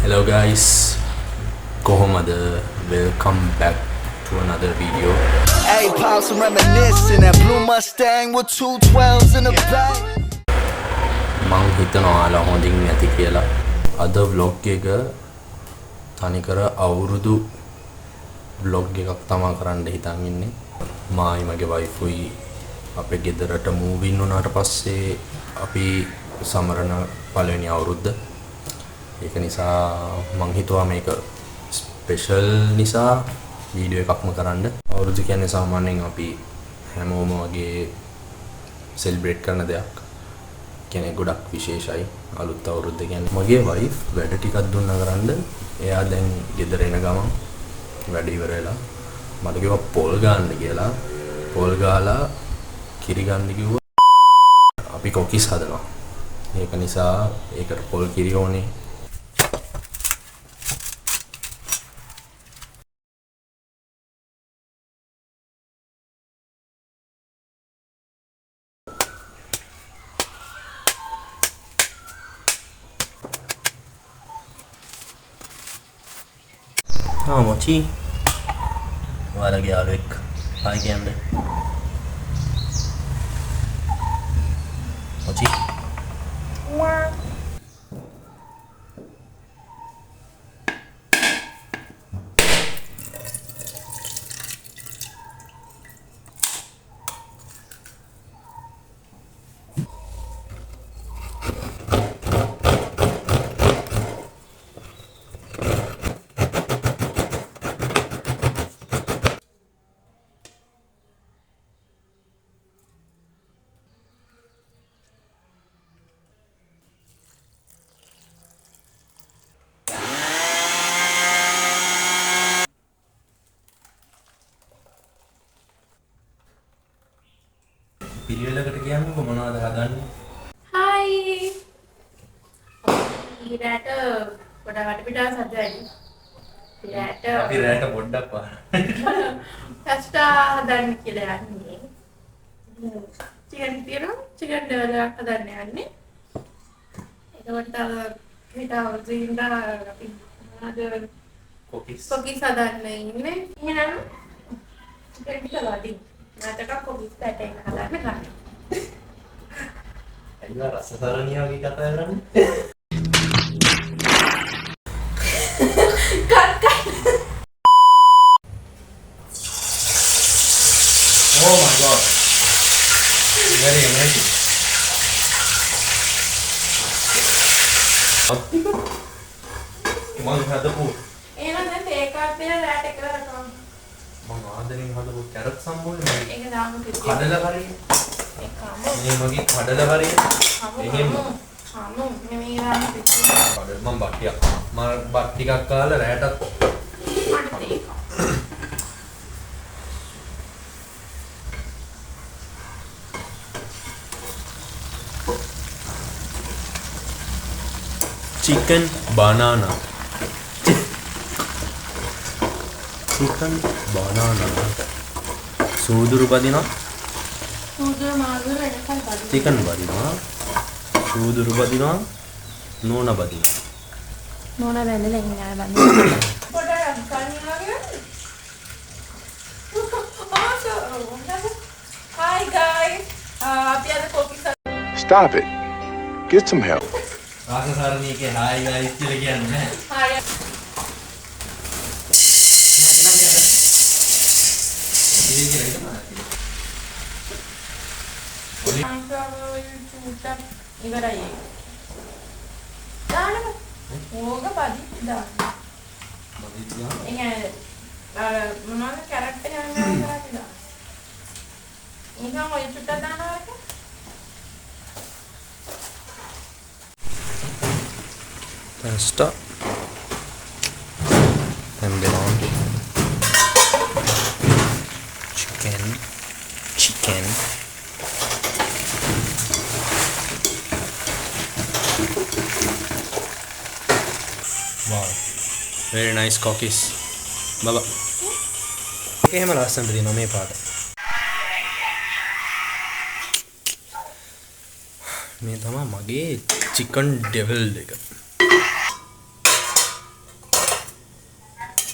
Hello guys, Kohomada, welcome back to another video. Hey, pops, I'm reminiscing. That blue Mustang with 212s in the back. මං හිතනවා ඔයාලා හොඳින් ඇති කියලා. අද vlog එක තනිකර අවුරුදු vlog එකක් තමයි කරන්න හිතන් ඉන්නේ. මායි මගේ වයිෆුයි අපේ ගෙදරට move in වුණාට පස්සේ අපි සමරන පළවෙනි අවුරුද්ද. ඒක නිසා මං හිතුවා මේක ස්පෙෂල් නිසා වීඩියෝ එකක්ම කරන්න. අවුරුදු කියන්නේ සාමාන්‍යයෙන් අපි හැමෝම වගේ සෙලිබ්‍රේට් කරන දෙයක්. කියන්නේ ගොඩක් විශේෂයි අලුත් අවුරුද්ද කියන්නේ. මගේ වයිෆ් වැඩ ටිකක් දුන්නා කරන්න. එයා දැන් ගෙදර එන ගමන් වැඩ ඉවර වෙලා මට කිව්වා පොල් ගන්න කියලා. පොල් ගාලා කිරි ගන්න කිව්වා. අපි කොකිස් හදනවා. ඒක නිසා ඒකට පොල් කිරි ඕනේ. මොචි ඔයාලගේ යාළුවෙක් හායි කියන්න මොචි පිළිවෙලකට කියන්නකො මොනවද හදන්නේ? හායි. ඊරට පොඩ වටපිටාව සද්දයි. අපි රැට පොඩ්ඩක් පාන. පස්ටා හදන්න කියලා යන්නේ. චිකන් තියෙනවා. චිකන් ඩෙවල් එකක් හදන්න යන්නේ. ඒකට තව පිටාව දින්දා අපි මොනවද කොකිස් හදන්න ඉන්නේ. එහෙනම් චිකන් ඩෙවල් නැතක කොකිස් පැටේ හදන්න ගන්න. ඇයිලා රසතරණිය වගේ කතා කරන්නේ? Oh my god. Very amazing. මං හදපු එහෙනම් දැන් ඒකත් දෙන රැට එක කරනවා. මං ආදරෙන් හදපු කැරට් සම්බෝලේ ඒක දාමු කිව්වා. කඩලා කරේ. ඒකම. මේ මගේ කඩලා කරේ. එහෙම හමු මේ දාමු කිව්වා. කඩල මං බට්ටියක් මම බත් ටිකක් කාලා රැටත් අන්න ඒක. chicken banana chicken banana සූදුරු බදිනවා සූදුරු මාදුරු වෙනකල් බලන්න. chicken බදිනවා සූදුරු බදිනවා නෝන බදිනවා නෝනා වැඳලා ඉන්නවා බඳින්න. පොඩක් කන්නියාගේ. Hi guys. අපි අද kokis Stop it. Get some help. රාසසාරණීගේ hi guys කියලා කියන්නේ නැහැ. Hi. ඉවරයි. දාන්න. ඕක පදි දාන්න. එන්නේ මොනවාද කැරට් එක යනවා කරලා. ඉතින් ඔය චුට්ටක් දානවා. Then stop and then on chicken wow very nice cookies baba එහෙම ලස්සනට දිනවා මේ පාට මේ තමයි මගේ chicken devil එක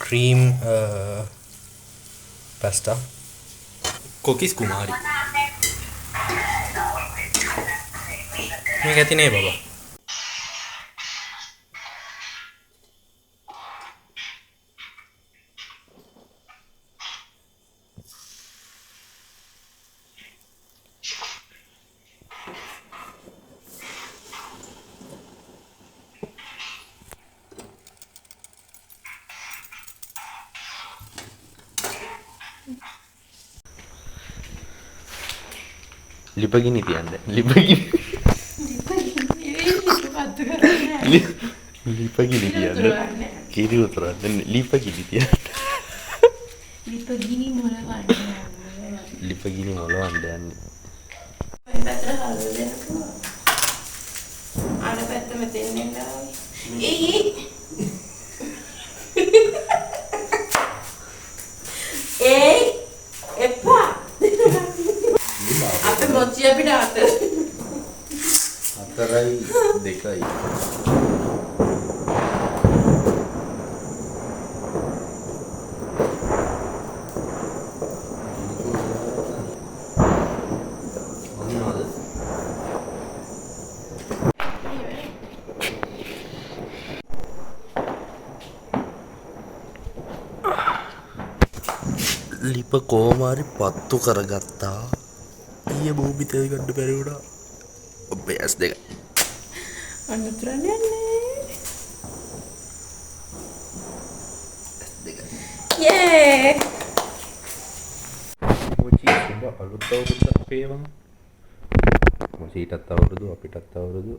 cream pasta. Cookies Kumari. මේක ඇති නේ බබා. ලිපගිනි තියන්න. ලිපගිනි තියන්න. කිරි උතරන්න. ලිපගිනි තියන්න. ලිපගිනි මොලවන්න. ලිපගිනි මොලවන්න යන්නේ. මේ පැත්තට හලු දෙන්නකෝ. අර පැත්ත මෙතෙන් එන්න ආවේ. ඒ එපා. අපේ මොච්චි අපිට අතර 4යි 2යි. ලිප කොහොමාරි පත්තු කරගත්තා. ඊයේ බෝබි තේ ගන්න බැරි වුණා. ඔබේ ඇස් දෙක. අනුතරන් යන්නේ. ඇස් දෙක. යේ. මොචි සුබ අලුත් අවුරුද්දක් වේවා. මොචිටත් අවුරුදු අපිටත් අවුරුදු.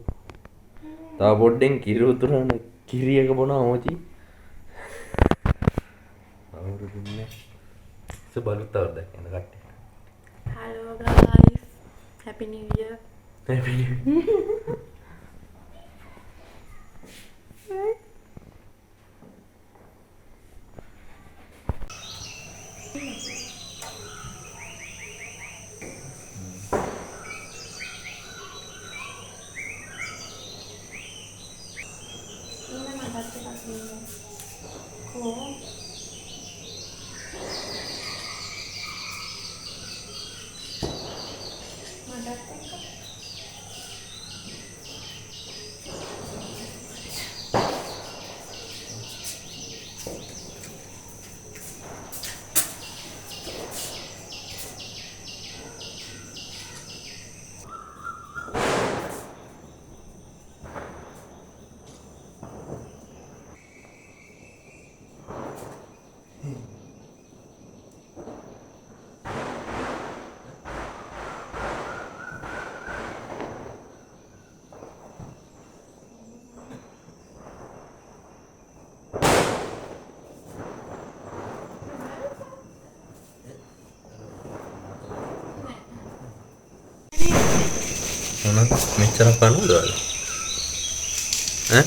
තා පොඩ්ඩෙන් කිරි උතුරන කිරි එක බොනවා මොචි. අවුරුදුන්නේ. සුබ අලුත් අවුරුද්දක් යන කට්ටිය. Hello guys. Happy New Year. Happy New Year. මෙච්චර කනවද ඔයාලා? ඈ